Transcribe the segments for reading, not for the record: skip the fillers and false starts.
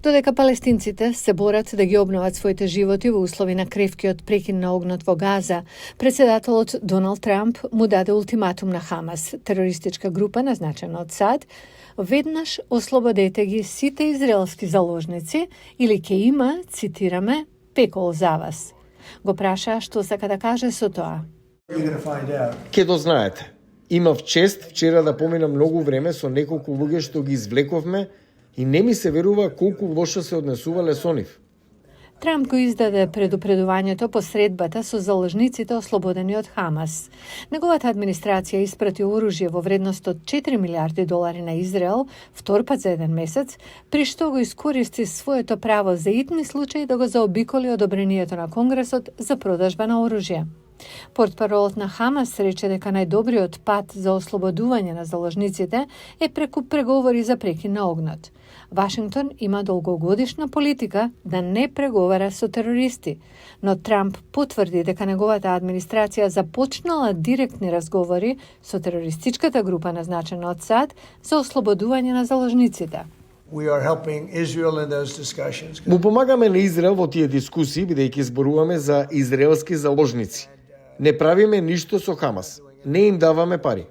Додека палестинците се борат да ги обноват своите животи во услови на кревкиот прекин на огнот во Газа, председателот Доналд Трамп му даде ултиматум на Хамас, терористичка група назначена од САД, веднаш ослободете ги сите израелски заложници или ќе има, цитираме, пекол за вас. Го праша што сака да каже со тоа. Ке то знаете. Имав чест вчера да поминам многу време со неколку луѓе што ги извлековме и не ми се верува колку лошо се однесувале со нив. Трамп го издаде предупредувањето по средбата со заложниците ослободени од Хамас. Неговата администрација испрати оружје во вредност од 4 милиарди долари на Израел, втор пат за еден месец, при што го искористи своето право за итни случаи да го заобиколи одобрението на Конгресот за продажба на оружје. Портпаролот на Хамас рече дека најдобриот пат за ослободување на заложниците е преку преговори за прекин на огнот. Вашингтон има долгогодишна политика да не преговара со терористи, но Трамп потврди дека неговата администрација започнала директни разговори со терористичката група назначена од САД за ослободување на заложниците. Му помагаме на Израел во тие дискусии, бидејќи зборуваме за израелски заложници. Не правиме ништо со Хамас. Не им даваме пари.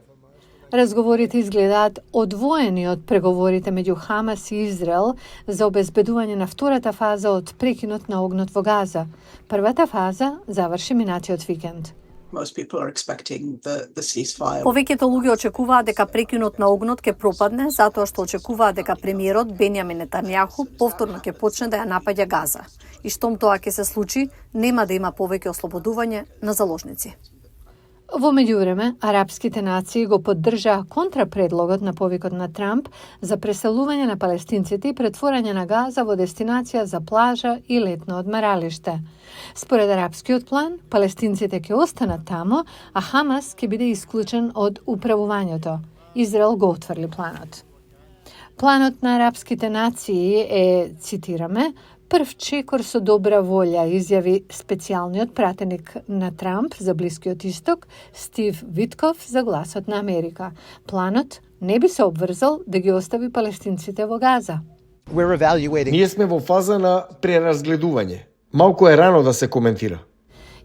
Разговорите изгледаат одвоени од преговорите меѓу Хамас и Израел за обезбедување на втората фаза од прекинот на огнот во Газа. Првата фаза заврши минатиот викенд. Повеќето луѓе очекуваат дека прекинот на огнот ќе пропадне затоа што очекуваат дека премиерот Бенјамин Нетањаху повторно ќе почне да ја напаѓа Газа. И штом тоа ќе се случи, нема да има повеќе ослободување на заложници. Во меѓувреме, арапските нации го поддржаа контрапредлогот на повикот на Трамп за преселување на палестинците и претворање на Газа во дестинација за плажа и летно одмаралиште. Според арапскиот план, палестинците ќе останат тамо, а Хамас ќе биде исклучен од управувањето. Израел го отфрли планот. Планот на арапските нации е, цитираме, прв чекор со добра волја, изјави специјалниот пратеник на Трамп за Блискиот Исток, Стив Витков за Гласот на Америка. Планот не би се обврзал да ги остави палестинците во Газа. Ние сме во фаза на преразгледување. Малку е рано да се коментира.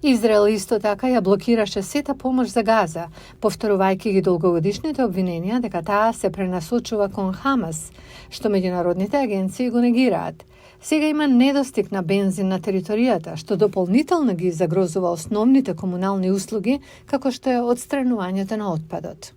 Израел исто така ја блокираше сета помош за Газа, повторувајќи ги долгогодишните обвиненија дека таа се пренасочува кон Хамас, што меѓународните агенции го негираат. Сега има недостиг на бензин на територијата, што дополнително ги загрозува основните комунални услуги, како што е отстранувањето на отпадот.